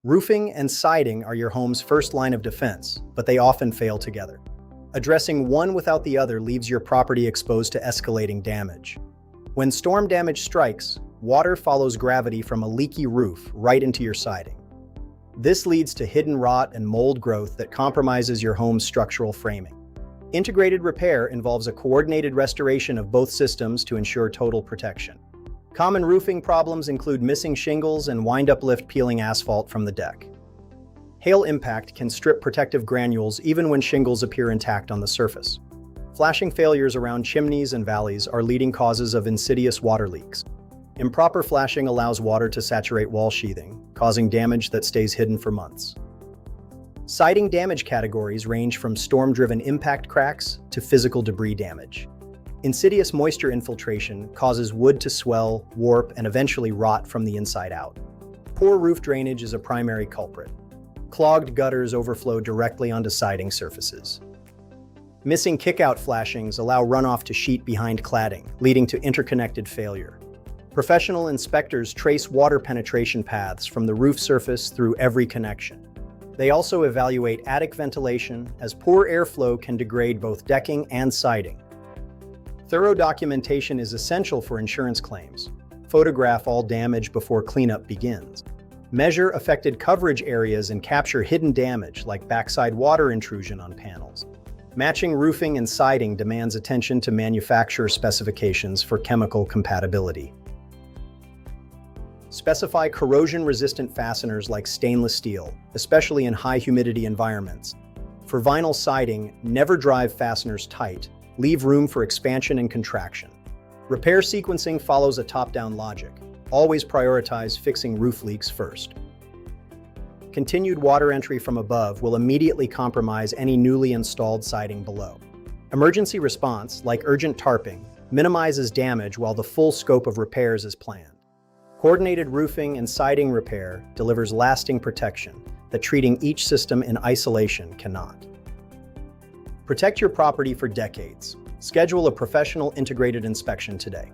Roofing and siding are your home's first line of defense, but they often fail together. Addressing one without the other leaves your property exposed to escalating damage. When storm damage strikes, water follows gravity from a leaky roof right into your siding. This leads to hidden rot and mold growth that compromises your home's structural framing. Integrated repair involves a coordinated restoration of both systems to ensure total protection. Common roofing problems include missing shingles and wind-up lift peeling asphalt from the deck. Hail impact can strip protective granules even when shingles appear intact on the surface. Flashing failures around chimneys and valleys are leading causes of insidious water leaks. Improper flashing allows water to saturate wall sheathing, causing damage that stays hidden for months. Siding damage categories range from storm-driven impact cracks to physical debris damage. Insidious moisture infiltration causes wood to swell, warp, and eventually rot from the inside out. Poor roof drainage is a primary culprit. Clogged gutters overflow directly onto siding surfaces. Missing kick-out flashings allow runoff to sheet behind cladding, leading to interconnected failure. Professional inspectors trace water penetration paths from the roof surface through every connection. They also evaluate attic ventilation, as poor airflow can degrade both decking and siding. Thorough documentation is essential for insurance claims. Photograph all damage before cleanup begins. Measure affected coverage areas and capture hidden damage like backside water intrusion on panels. Matching roofing and siding demands attention to manufacturer specifications for chemical compatibility. Specify corrosion-resistant fasteners like stainless steel, especially in high-humidity environments. For vinyl siding, never drive fasteners tight. Leave room for expansion and contraction. Repair sequencing follows a top-down logic. Always prioritize fixing roof leaks first. Continued water entry from above will immediately compromise any newly installed siding below. Emergency response, like urgent tarping, minimizes damage while the full scope of repairs is planned. Coordinated roofing and siding repair delivers lasting protection that treating each system in isolation cannot. Protect your property for decades. Schedule a professional integrated inspection today.